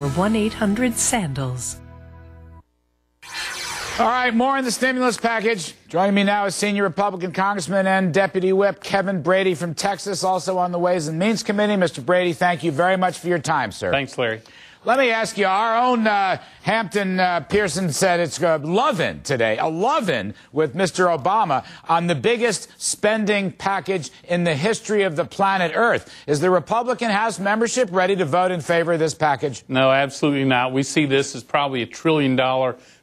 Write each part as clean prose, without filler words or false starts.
1-800-SANDALS. All right, more in the stimulus package. Joining me now is senior Republican Congressman and Deputy Whip Kevin Brady from Texas, also on the Ways and Means Committee. Mr. Brady, thank you very much for your time, sir. Thanks, Larry. Let me ask you, our own Hampton Pearson said it's a love-in today, a love-in with Mr. Obama on the biggest spending package in the history of the planet Earth. Is the Republican House membership ready to vote in favor of this package? No, absolutely not. We see this as probably $1 trillion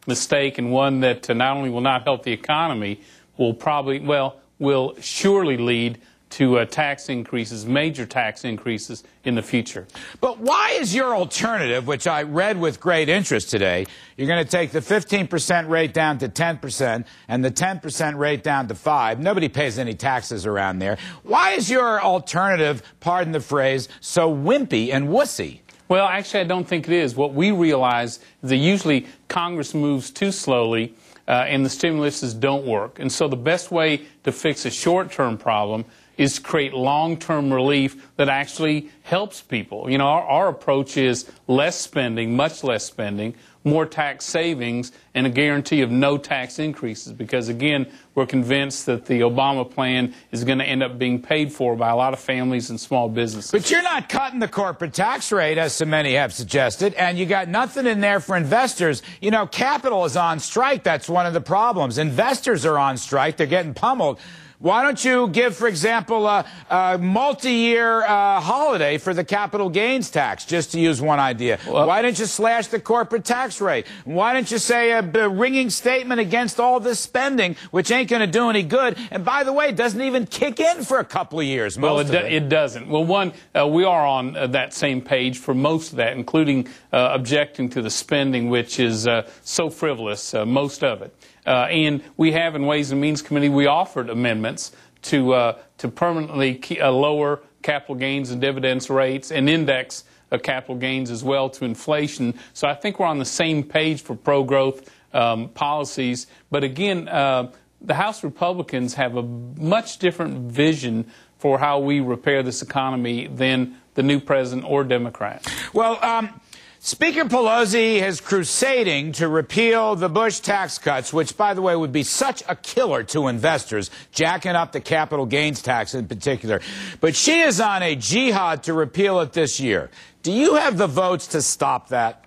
mistake, and one that not only will not help the economy, will surely lead to tax increases, major tax increases in the future. But why is your alternative, which I read with great interest today, you're going to take the 15% rate down to 10% and the 10% rate down to 5%. Nobody pays any taxes around there. Why is your alternative, pardon the phrase, so wimpy and wussy? Well, actually, I don't think it is. What we realize is that usually Congress moves too slowly and the stimuluses don't work. And so the best way to fix a short-term problem is to create long-term relief that actually helps people. You know, our approach is less spending, much less spending, more tax savings, and a guarantee of no tax increases. Because, again, we're convinced that the Obama plan is going to end up being paid for by a lot of families and small businesses. But you're not cutting the corporate tax rate, as so many have suggested, and you got nothing in there for investors. You know, capital is on strike. That's one of the problems. Investors are on strike. They're getting pummeled. Why don't you give, for example, a multi-year holiday for the capital gains tax, just to use one idea? Well, why don't you slash the corporate tax rate? Why don't you say a ringing statement against all this spending, which ain't going to do any good? And by the way, it doesn't even kick in for a couple of years. Well, it doesn't. Well, one, we are on that same page for most of that, including objecting to the spending, which is so frivolous, most of it. And we have, in Ways and Means Committee, we offered amendments to permanently lower capital gains and dividends rates and index capital gains as well to inflation. So I think we're on the same page for pro-growth policies. But again, the House Republicans have a much different vision for how we repair this economy than the new president or Democrats. Well, Speaker Pelosi is crusading to repeal the Bush tax cuts, which, by the way, would be such a killer to investors, jacking up the capital gains tax in particular. But she is on a jihad to repeal it this year. Do you have the votes to stop that?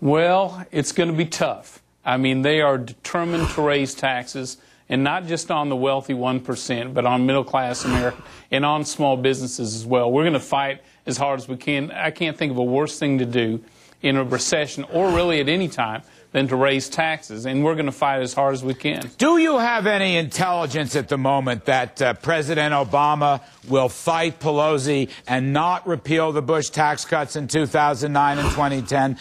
Well, it's going to be tough. I mean, they are determined to raise taxes, and not just on the wealthy 1%, but on middle-class America and on small businesses as well. We're going to fight as hard as we can. I can't think of a worse thing to do in a recession, or really at any time, than to raise taxes, and we're going to fight as hard as we can. Do you have any intelligence at the moment that President Obama will fight Pelosi and not repeal the Bush tax cuts in 2009 and 2010?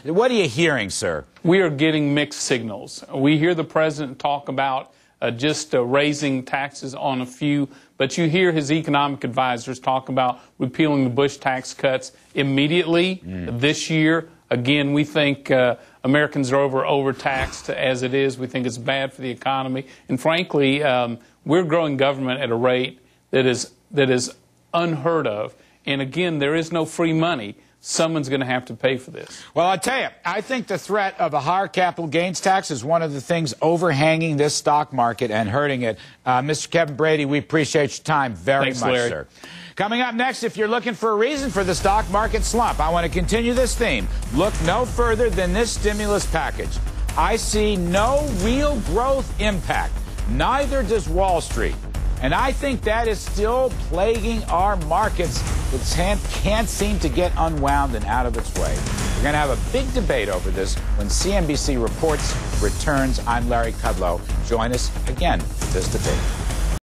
What are you hearing, sir? We are getting mixed signals. We hear the president talk about just raising taxes on a few, but you hear his economic advisors talk about repealing the Bush tax cuts immediately this year. Again, we think Americans are overtaxed as it is. We think it's bad for the economy. And frankly, we're growing government at a rate that is unheard of. And again, there is no free money. Someone's going to have to pay for this. Well, I'll tell you, I think the threat of a higher capital gains tax is one of the things overhanging this stock market and hurting it. Mr. Kevin Brady, we appreciate your time very much, Larry. sir. Coming up next, if you're looking for a reason for the stock market slump, I want to continue this theme. Look no further than this stimulus package. I see no real growth impact. Neither does Wall Street. And I think that is still plaguing our markets that can't seem to get unwound and out of its way. We're going to have a big debate over this when CNBC Reports returns. I'm Larry Kudlow. Join us again for this debate.